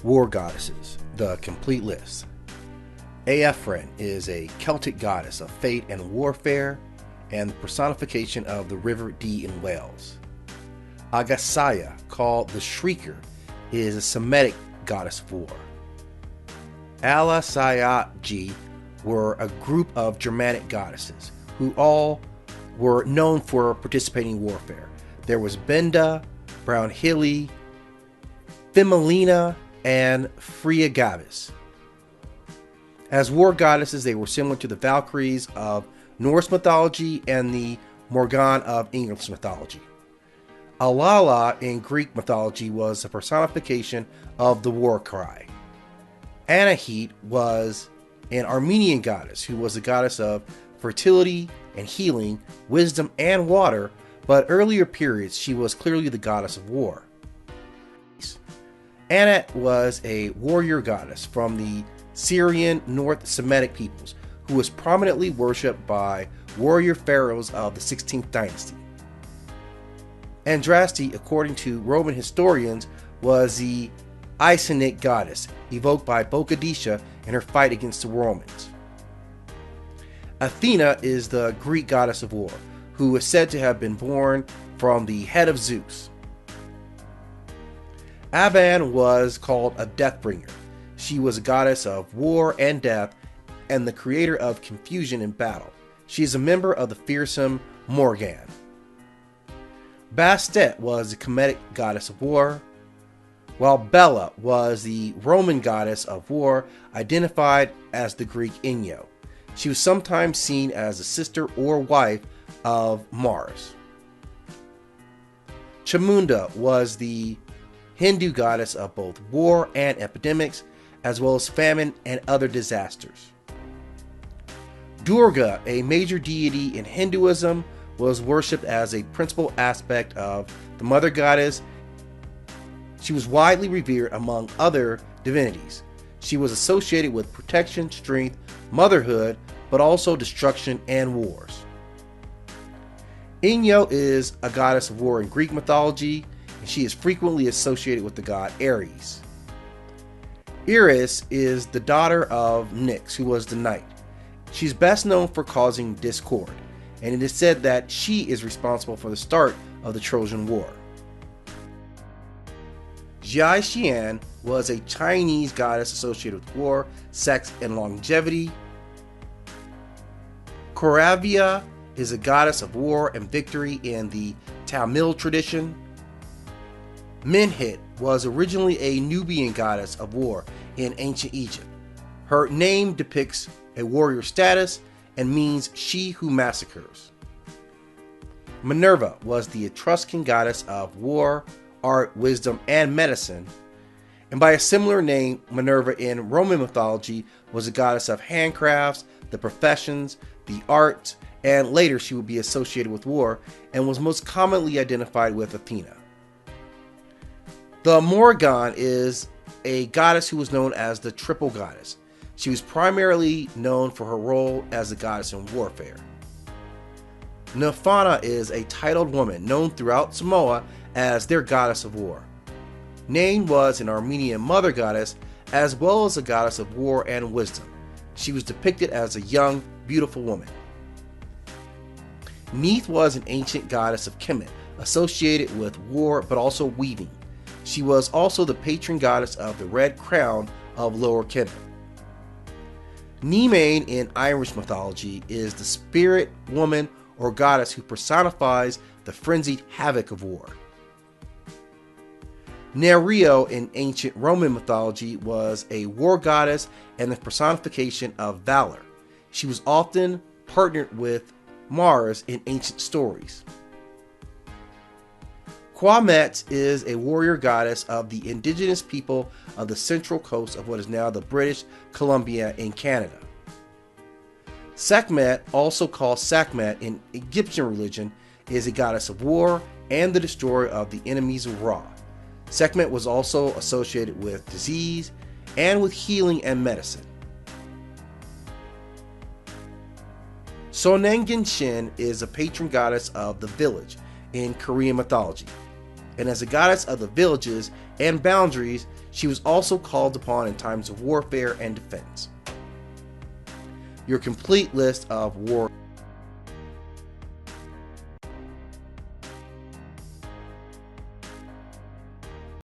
War goddesses, the complete list. Aerfen is a Celtic goddess of fate and warfare, and the personification of the River Dee in Wales. Agasaya, called the Shrieker, is a Semitic goddess of war. Alaisiagae were a group of Germanic goddesses who all were known for participating in warfare. There was Beda, Brownhilly, Fimmilena, and Isiagae. As war goddesses, they were similar to the Valkyries of Norse mythology and the Morrigan of English mythology. Al-Lat in Greek mythology was a personification of the war cry. Allat was an Armenian goddess who was a goddess of fertility and healing, wisdom and water, but earlier periods she was clearly the goddess of war. Manat was a warrior goddess from the Syrian North Semitic peoples who was prominently worshipped by warrior pharaohs of the 16th dynasty. Andraste, according to Roman historians, was the Ionic goddess evoked by Boadicea in her fight against the Romans. Athena is the Greek goddess of war, who is said to have been born from the head of Zeus. Aban was called a deathbringer. She was a goddess of war and death and the creator of confusion in battle. She is a member of the fearsome Morrigan. Bastet was the Semitic goddess of war, while Bela was the Roman goddess of war, identified as the Greek Ino. She was sometimes seen as a sister or wife of Mars. Chamunda was the Hindu goddess of both war and epidemics, as well as famine and other disasters. Durga, a major deity in Hinduism, was worshipped as a principal aspect of the mother goddess. She was widely revered among other divinities. She was associated with protection, strength, motherhood, but also destruction and wars. Ino is a goddess of war in Greek mythology, and she is frequently associated with the god Ares. Iris is the daughter of Nyx, who was the night. She's best known for causing discord, and it is said that she is responsible for the start of the Trojan War. Jiai Shian was a Chinese goddess associated with war, sex, and longevity. Kauravya is a goddess of war and victory in the Tamil tradition. Menhit was originally a Nubian goddess of war in ancient Egypt. Her name depicts a warrior status and means she who massacres. Minerva was the Etruscan goddess of war, art, wisdom, and medicine, and by a similar name, Minerva in Roman mythology was a goddess of handcrafts, the professions, the arts, and later she would be associated with war and was most commonly identified with Athena. The Morrigan is a goddess who was known as the Triple Goddess. She was primarily known for her role as a goddess in warfare. Nefana is a titled woman known throughout Samoa as their goddess of war. Nain was an Armenian mother goddess as well as a goddess of war and wisdom. She was depicted as a young, beautiful woman. Neith was an ancient goddess of Kemet, associated with war but also weaving. She was also the patron goddess of the Red Crown of Lower Kemet. Nimain in Irish mythology is the spirit woman or goddess who personifies the frenzied havoc of war. Nerio in ancient Roman mythology was a war goddess and the personification of valor. She was often partnered with Mars in ancient stories. Quamet is a warrior goddess of the indigenous people of the central coast of what is now the British Columbia in Canada. Sekhmet, also called Sekhmet in Egyptian religion, is a goddess of war and the destroyer of the enemies of Ra. Sekhmet was also associated with disease and with healing and medicine. Sonnen Ginshin is a patron goddess of the village in Korean mythology, and as a goddess of the villages and boundaries, She was also called upon in times of warfare and defense. Your complete list of war